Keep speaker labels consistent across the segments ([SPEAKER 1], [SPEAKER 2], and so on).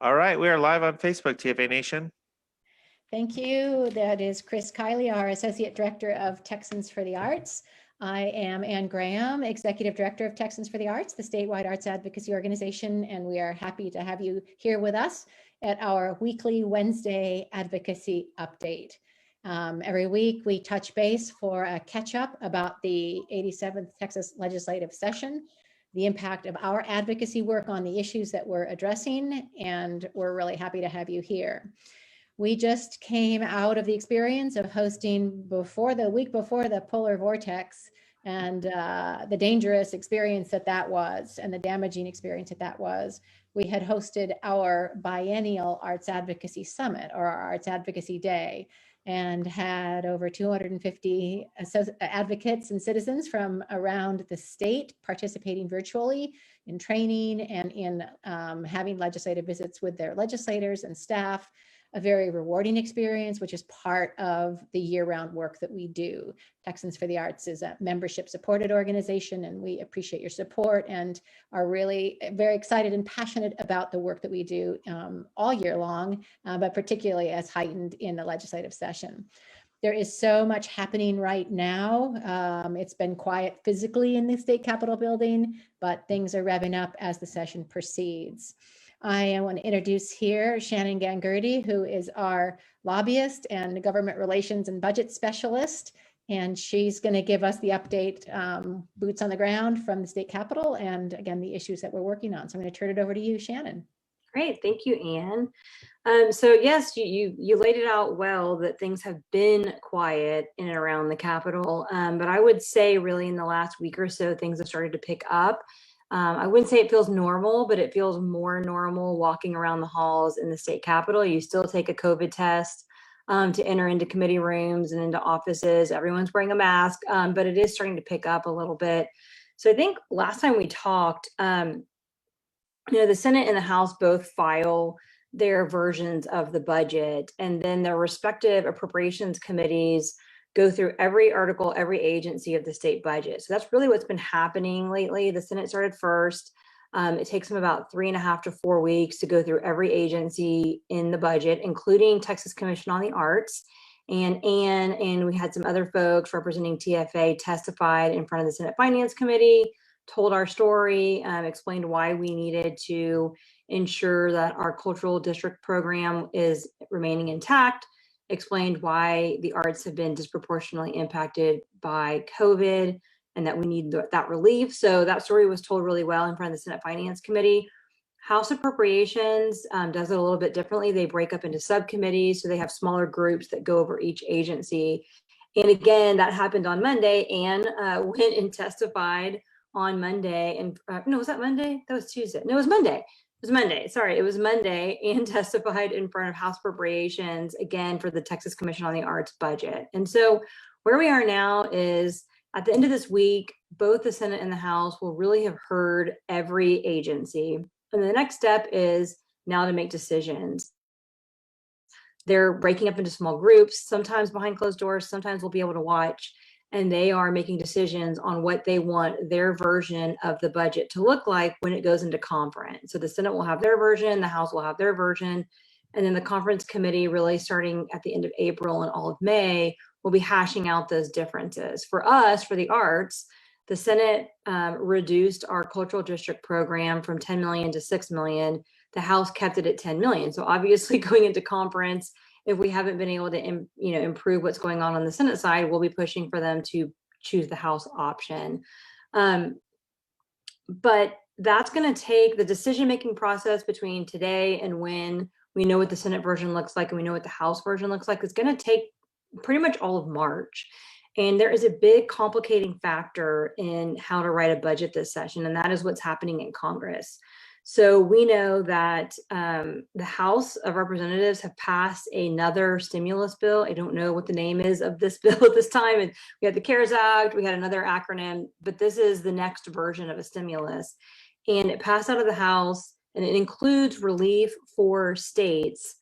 [SPEAKER 1] All right, we are live on Facebook, TFA Nation.
[SPEAKER 2] Thank you. That is Chris Kiley, our Associate Director of Texans for the Arts. I am Ann Graham, Executive Director of Texans for the Arts, the statewide arts advocacy organization, and we are happy to have you here with us at our weekly Wednesday advocacy update. Every week we touch base for a catch up about the 87th Texas legislative session, the impact of our advocacy work on the issues that we're addressing, and we're really happy to have you here. We just came out of the experience of hosting the week before the polar vortex and the dangerous experience that was and the damaging experience that was. We had hosted our biennial Arts Advocacy Summit, or our Arts Advocacy Day, and had over 250 advocates and citizens from around the state participating virtually in training and in having legislative visits with their legislators and staff. A very rewarding experience, which is part of the year-round work that we do. Texans for the Arts is a membership-supported organization, and we appreciate your support and are really very excited and passionate about the work that we do all year long, but particularly as heightened in the legislative session. There is so much happening right now. It's been quiet physically in the state capitol building, but things are revving up as the session proceeds. I want to introduce here Shannon Ghangurge, who is our lobbyist and government relations and budget specialist. And she's going to give us the update, boots on the ground from the state capitol, and again, the issues that we're working on. So I'm going to turn it over to you, Shannon.
[SPEAKER 3] Great, thank you, Ann. So yes, you laid it out well that things have been quiet in and around the Capitol, but I would say really in the last week or so, things have started to pick up. I wouldn't say it feels normal, but it feels more normal walking around the halls in the state capitol. You still take a COVID test to enter into committee rooms and into offices. Everyone's wearing a mask, but it is starting to pick up a little bit. So I think last time we talked, the Senate and the House both file their versions of the budget, and then their respective appropriations committees go through every article, every agency of the state budget. So that's really what's been happening lately. The Senate started first. It takes them about 3.5 to 4 weeks to go through every agency in the budget, including Texas Commission on the Arts. And Ann, and we had some other folks representing TFA testified in front of the Senate Finance Committee, told our story, explained why we needed to ensure that our cultural district program is remaining intact, explained why the arts have been disproportionately impacted by COVID and that we need that relief. So that story was told really well in front of the Senate Finance Committee. House Appropriations does it a little bit differently. They break up into subcommittees, so they have smaller groups that go over each agency. And again, that happened on Monday. Ann went and testified on Monday. And no, was that Monday? That was Tuesday. No, it was Monday. It was Monday. Sorry, it was Monday, and testified in front of House Appropriations again for the Texas Commission on the Arts budget. And so where we are now is at the end of this week, both the Senate and the House will really have heard every agency. And the next step is now to make decisions. They're breaking up into small groups, sometimes behind closed doors, sometimes we'll be able to watch. And they are making decisions on what they want their version of the budget to look like when it goes into conference. So the Senate will have their version, the House will have their version, and then the conference committee, really starting at the end of April and all of May, will be hashing out those differences. For us, for the arts, the Senate reduced our cultural district program from 10 million to 6 million. The House kept it at 10 million. So obviously going into conference, if we haven't been able to improve what's going on the Senate side, we'll be pushing for them to choose the House option. But that's going to take the decision-making process between today and when we know what the Senate version looks like and we know what the House version looks like. It's going to take pretty much all of March. And there is a big complicating factor in how to write a budget this session, and that is what's happening in Congress. So we know that the House of Representatives have passed another stimulus bill. I don't know what the name is of this bill at this time. And we had the CARES Act, we had another acronym, but this is the next version of a stimulus. And it passed out of the House, and it includes relief for states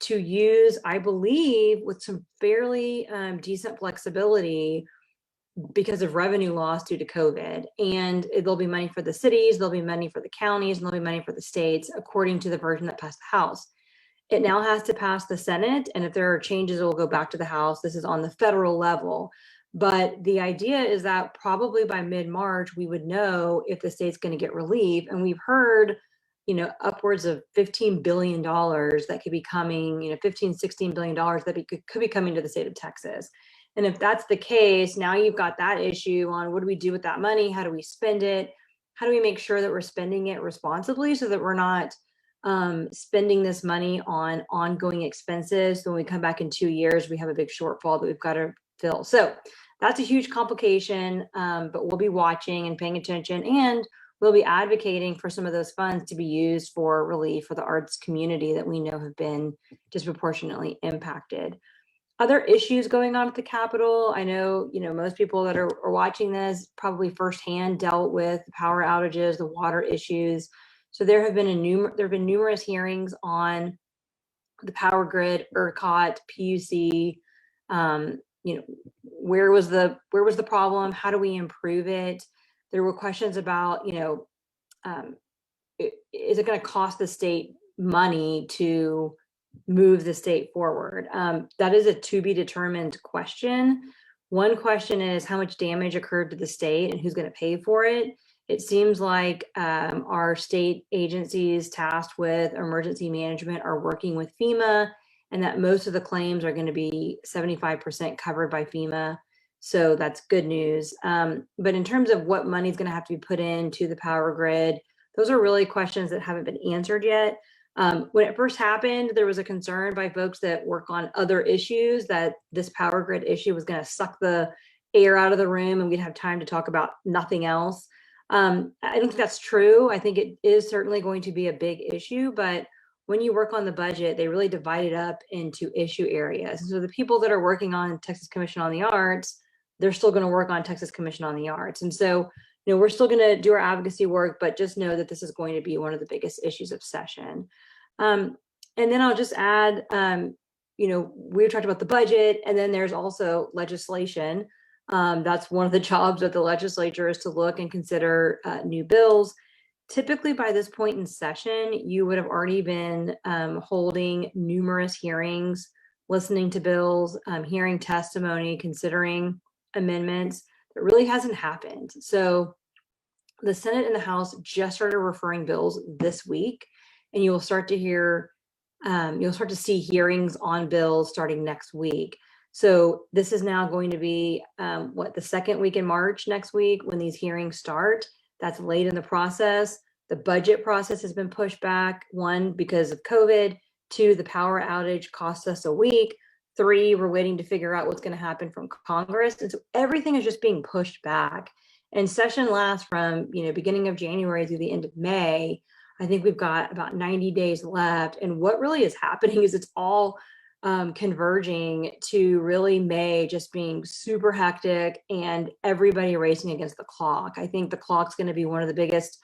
[SPEAKER 3] to use, I believe, with some fairly decent flexibility, because of revenue loss due to COVID. And there'll be money for the cities, there'll be money for the counties, and there'll be money for the states, according to the version that passed the House. It now has to pass the Senate, and if there are changes, it will go back to the House. This is on the federal level. But the idea is that probably by mid-March, we would know if the state's going to get relief. And we've heard, upwards of $15 billion that could be coming, $15-16 billion that could be coming to the state of Texas. And if that's the case, now you've got that issue on what do we do with that money? How do we spend it? How do we make sure that we're spending it responsibly so that we're not spending this money on ongoing expenses? So when we come back in 2 years, we have a big shortfall that we've got to fill. So that's a huge complication, but we'll be watching and paying attention, and we'll be advocating for some of those funds to be used for relief for the arts community that we know have been disproportionately impacted. Other issues going on at the Capitol. I know, most people that are watching this probably firsthand dealt with the power outages, the water issues. So there have been numerous hearings on the power grid, ERCOT, PUC. Where was the problem? How do we improve it? There were questions about, is it going to cost the state money to move the state forward? That is a to be determined question. One question is how much damage occurred to the state and who's going to pay for it. It seems like our state agencies tasked with emergency management are working with FEMA, and that most of the claims are going to be 75% covered by FEMA. So that's good news. But in terms of what money is going to have to be put into the power grid, those are really questions that haven't been answered yet. When it first happened, there was a concern by folks that work on other issues that this power grid issue was going to suck the air out of the room and we'd have time to talk about nothing else. I don't think that's true. I think it is certainly going to be a big issue, but when you work on the budget, they really divide it up into issue areas. And so the people that are working on Texas Commission on the Arts, they're still going to work on Texas Commission on the Arts. And so, we're still going to do our advocacy work, but just know that this is going to be one of the biggest issues of session. And then I'll just add, we've talked about the budget, and then there's also legislation. That's one of the jobs of the legislature is to look and consider new bills. Typically by this point in session, you would have already been holding numerous hearings, listening to bills, hearing testimony, considering amendments. It really hasn't happened. So the Senate and the House just started referring bills this week, and you'll start to see hearings on bills starting next week. So this is now going to be the second week in March next week when these hearings start. That's late in the process. The budget process has been pushed back, 1, because of COVID, 2, the power outage cost us a week, 3, we're waiting to figure out what's going to happen from Congress. And so everything is just being pushed back. And session lasts from, beginning of January through the end of May. I think we've got about 90 days left. And what really is happening is it's all converging to really May just being super hectic and everybody racing against the clock. I think the clock's going to be one of the biggest,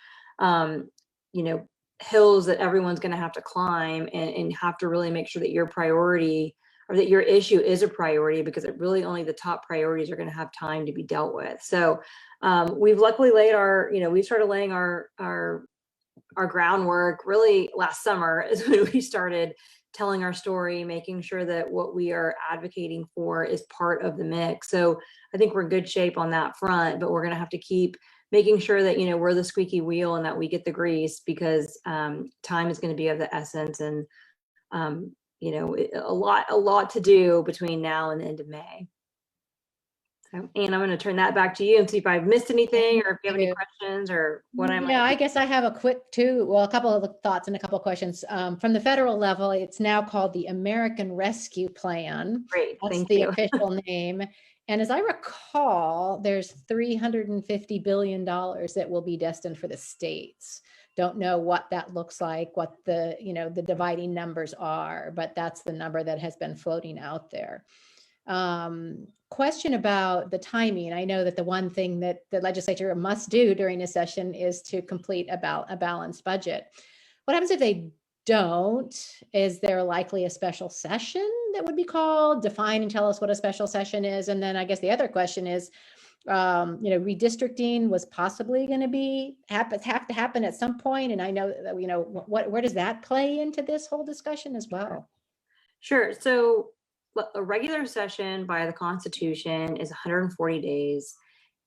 [SPEAKER 3] hills that everyone's going to have to climb and have to really make sure that your priority or that your issue is a priority, because it really only the top priorities are going to have time to be dealt with. So we've luckily laid we started laying our groundwork really last summer is when we started telling our story, making sure that what we are advocating for is part of the mix. So I think we're in good shape on that front, but we're going to have to keep making sure that, we're the squeaky wheel and that we get the grease, because time is going to be of the essence, and, a lot to do between now and the end of May. So, Anne, I'm going to turn that back to you and see if I've missed anything or if you have any questions or what I'm.
[SPEAKER 2] Yeah, I guess I have a couple of thoughts and a couple of questions. From the federal level, it's now called the American Rescue Plan.
[SPEAKER 3] Great,
[SPEAKER 2] that's the official name. And as I recall, there's $350 billion that will be destined for the states. Don't know what that looks like, what the dividing numbers are, but that's the number that has been floating out there. Question about the timing. I know that the one thing that the legislature must do during a session is to complete a balanced budget. What happens if they don't? Is there likely a special session that would be called? Define and tell us what a special session is. And then I guess the other question is, Redistricting was possibly going to have to happen at some point. And I know that, where does that play into this whole discussion as well?
[SPEAKER 3] Sure. So a regular session by the Constitution is 140 days,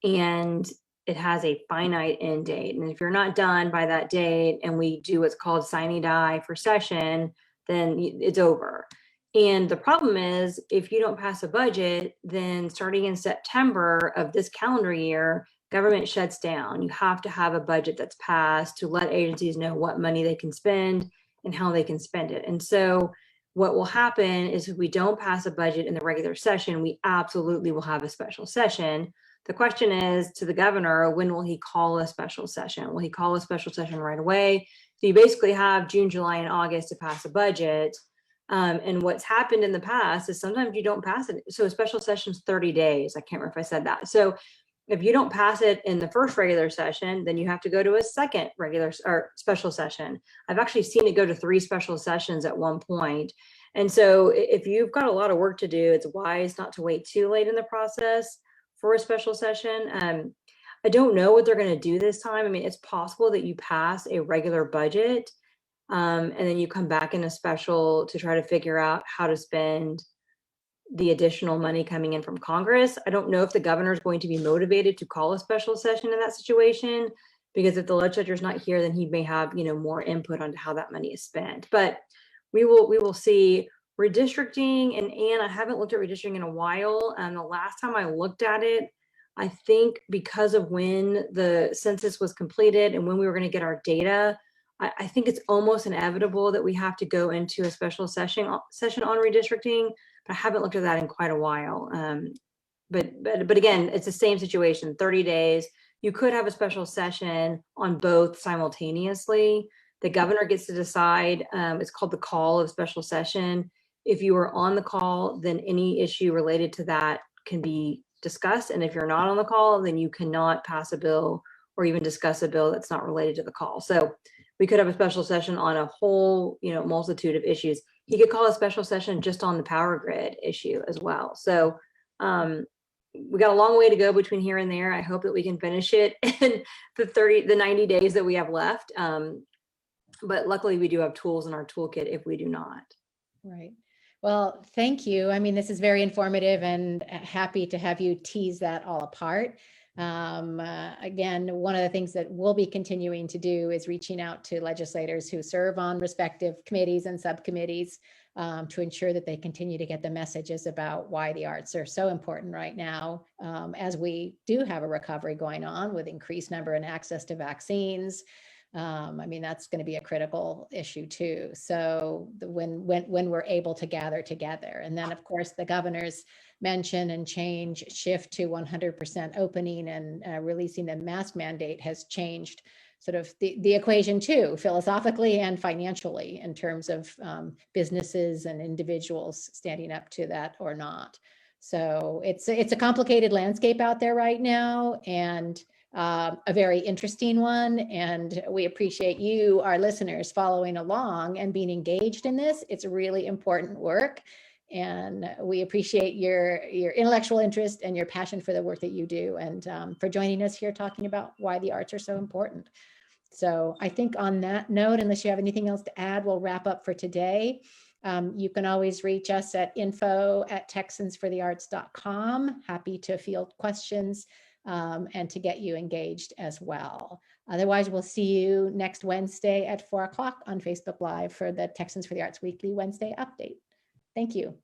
[SPEAKER 3] and it has a finite end date. And if you're not done by that date and we do what's called sine die for session, then it's over. And the problem is, if you don't pass a budget, then starting in September of this calendar year, government shuts down. You have to have a budget that's passed to let agencies know what money they can spend and how they can spend it. And so what will happen is, if we don't pass a budget in the regular session, we absolutely will have a special session. The question is to the governor, when will he call a special session? Will he call a special session right away? So you basically have June, July, and August to pass a budget. And what's happened in the past is sometimes you don't pass it. So a special session is 30 days. I can't remember if I said that. So if you don't pass it in the first regular session, then you have to go to a second regular or special session. I've actually seen it go to 3 special sessions at one point. And so if you've got a lot of work to do, it's wise not to wait too late in the process for a special session. I don't know what they're going to do this time. I mean, it's possible that you pass a regular budget and then you come back in a special to try to figure out how to spend the additional money coming in from Congress. I don't know if the governor is going to be motivated to call a special session in that situation, because if the legislature is not here, then he may have, more input onto how that money is spent. But we will see. Redistricting, and Anne, I haven't looked at redistricting in a while. And the last time I looked at it, I think because of when the census was completed and when we were going to get our data, I think it's almost inevitable that we have to go into a special session on redistricting. But I haven't looked at that in quite a while. But again, it's the same situation. 30 days. You could have a special session on both simultaneously. The governor gets to decide. It's called the call of special session. If you are on the call, then any issue related to that can be discussed. And if you're not on the call, then you cannot pass a bill or even discuss a bill that's not related to the call. So we could have a special session on a whole, multitude of issues. He could call a special session just on the power grid issue as well. So we got a long way to go between here and there. I hope that we can finish it in the 90 days that we have left. But luckily we do have tools in our toolkit if we do not.
[SPEAKER 2] Right. Well, thank you. I mean, this is very informative, and happy to have you tease that all apart. Again, one of the things that we'll be continuing to do is reaching out to legislators who serve on respective committees and subcommittees to ensure that they continue to get the messages about why the arts are so important right now, as we do have a recovery going on with increased number and access to vaccines. I mean, that's going to be a critical issue too. So when we're able to gather together, and then of course the governor's mention and shift to 100% opening and releasing the mask mandate has changed sort of the equation too, philosophically and financially, in terms of businesses and individuals standing up to that or not. So it's a complicated landscape out there right now, and a very interesting one. And we appreciate you, our listeners, following along and being engaged in this. It's really important work. And we appreciate your intellectual interest and your passion for the work that you do, and for joining us here talking about why the arts are so important. So I think on that note, unless you have anything else to add, we'll wrap up for today. You can always reach us at info@texansforthearts.com. Happy to field questions and to get you engaged as well. Otherwise, we'll see you next Wednesday at 4 o'clock on Facebook Live for the Texans for the Arts Weekly Wednesday update. Thank you.